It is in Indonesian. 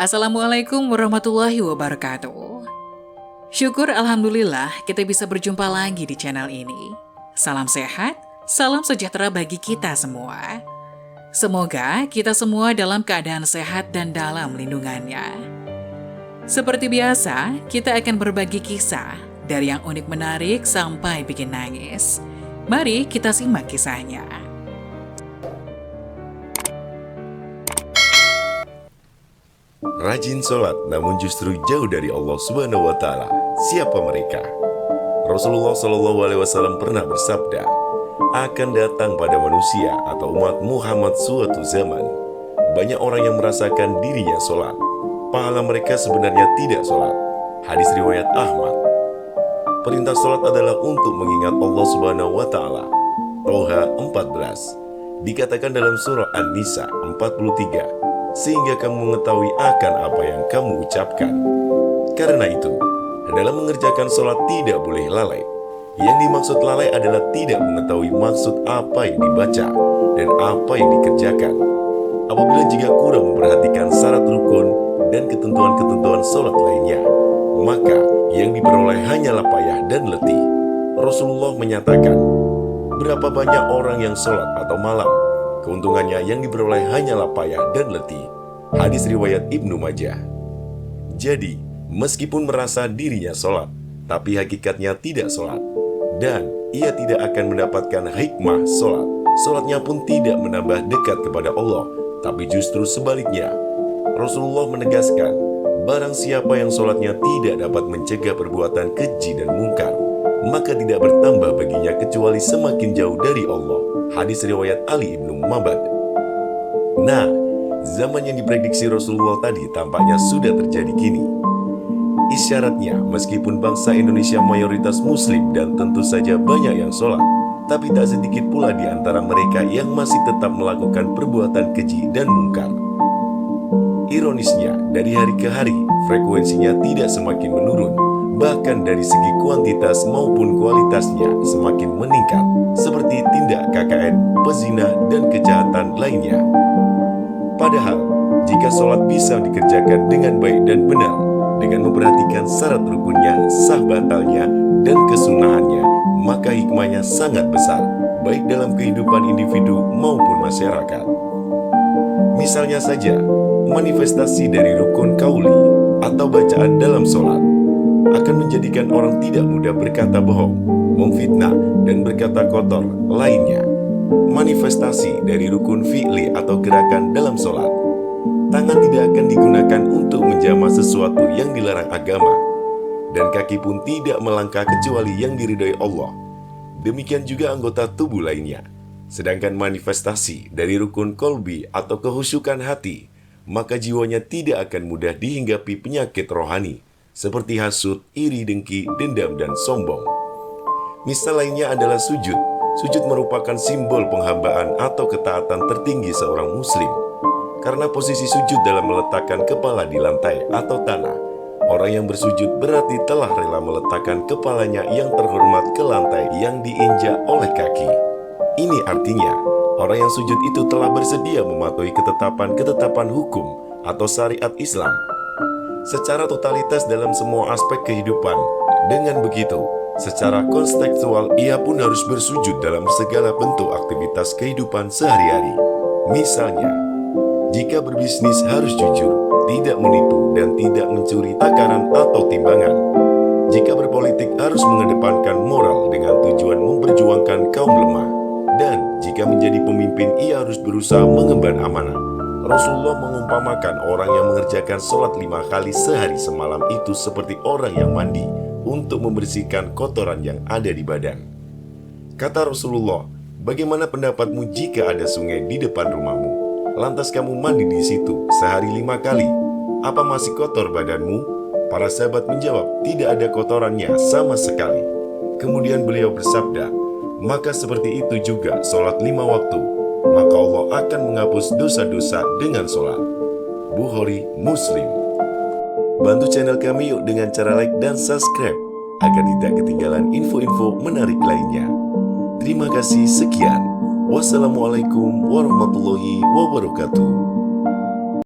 Assalamualaikum warahmatullahi wabarakatuh. Syukur Alhamdulillah kita bisa berjumpa lagi di channel ini. Salam sehat, salam sejahtera bagi kita semua. Semoga kita semua dalam keadaan sehat dan dalam lindungannya. Seperti biasa, kita akan berbagi kisah dari yang unik menarik sampai bikin nangis. Mari kita simak kisahnya. Rajin sholat namun justru jauh dari Allah Subhanahu wa Ta'ala. Siapa mereka? Rasulullah SAW pernah bersabda, akan datang pada manusia atau umat Muhammad suatu zaman, banyak orang yang merasakan dirinya sholat, pahala mereka sebenarnya tidak sholat. Hadis riwayat Ahmad. Perintah sholat adalah untuk mengingat Allah Subhanahu wa Ta'ala. Toha 14 dikatakan dalam surah An-Nisa 43, sehingga kamu mengetahui akan apa yang kamu ucapkan. Karena itu, dalam mengerjakan sholat tidak boleh lalai. Yang dimaksud lalai adalah tidak mengetahui maksud apa yang dibaca dan apa yang dikerjakan. Apabila jika kurang memperhatikan syarat rukun dan ketentuan-ketentuan sholat lainnya, maka yang diperoleh hanyalah payah dan letih. Rasulullah menyatakan, berapa banyak orang yang sholat atau malam, keuntungannya yang diperoleh hanyalah payah dan letih. Hadis riwayat Ibnu Majah. Jadi, meskipun merasa dirinya sholat, tapi hakikatnya tidak sholat, dan ia tidak akan mendapatkan hikmah sholat. Sholatnya pun tidak menambah dekat kepada Allah, tapi justru sebaliknya. Rasulullah menegaskan, barang siapa yang sholatnya tidak dapat mencegah perbuatan keji dan mungkar, maka tidak bertambah baginya kecuali semakin jauh dari Allah. Hadis riwayat Ali ibnu Mabad. Nah, zaman yang diprediksi Rasulullah tadi tampaknya sudah terjadi kini. Isyaratnya, meskipun bangsa Indonesia mayoritas muslim dan tentu saja banyak yang sholat, tapi tak sedikit pula di antara mereka yang masih tetap melakukan perbuatan keji dan mungkar. Ironisnya, dari hari ke hari, frekuensinya tidak semakin menurun, bahkan dari segi kuantitas maupun kualitasnya semakin meningkat, seperti tindak KKN, pezina, dan kejahatan lainnya. Padahal, jika sholat bisa dikerjakan dengan baik dan benar, dengan memperhatikan syarat rukunnya, sah batalnya, dan kesunahannya, maka hikmahnya sangat besar, baik dalam kehidupan individu maupun masyarakat. Misalnya saja, manifestasi dari rukun qauli atau bacaan dalam sholat akan menjadikan orang tidak mudah berkata bohong, memfitnah, dan berkata kotor lainnya. Manifestasi dari rukun fi'li atau gerakan dalam sholat, tangan tidak akan digunakan untuk menjamah sesuatu yang dilarang agama, dan kaki pun tidak melangkah kecuali yang diridhoi Allah. Demikian juga anggota tubuh lainnya. Sedangkan manifestasi dari rukun kolbi atau kehusyukan hati, maka jiwanya tidak akan mudah dihinggapi penyakit rohani, seperti hasud, iri, dengki, dendam, dan sombong. Misal lainnya adalah sujud. Sujud merupakan simbol penghambaan atau ketaatan tertinggi seorang muslim. Karena posisi sujud dalam meletakkan kepala di lantai atau tanah, orang yang bersujud berarti telah rela meletakkan kepalanya yang terhormat ke lantai yang diinjak oleh kaki. Ini artinya, orang yang sujud itu telah bersedia mematuhi ketetapan-ketetapan hukum atau syariat Islam secara totalitas dalam semua aspek kehidupan. Dengan begitu, secara kontekstual ia pun harus bersujud dalam segala bentuk aktivitas kehidupan sehari-hari. Misalnya, jika berbisnis harus jujur, tidak menipu, dan tidak mencuri takaran atau timbangan. Jika berpolitik harus mengedepankan moral dengan tujuan memperjuangkan kaum lemah. Dan jika menjadi pemimpin ia harus berusaha mengemban amanah. Rasulullah mengumpamakan orang yang mengerjakan sholat 5 kali sehari semalam itu seperti orang yang mandi untuk membersihkan kotoran yang ada di badan. Kata Rasulullah, bagaimana pendapatmu jika ada sungai di depan rumahmu, lantas kamu mandi di situ sehari 5 kali? Apa masih kotor badanmu? Para sahabat menjawab, tidak ada kotorannya sama sekali. Kemudian beliau bersabda, maka seperti itu juga sholat 5 waktu, maka Allah akan menghapus dosa-dosa dengan sholat. Bukhari, Muslim. Bantu channel kami yuk dengan cara like dan subscribe, agar tidak ketinggalan info-info menarik lainnya. Terima kasih, sekian. Wassalamualaikum warahmatullahi wabarakatuh.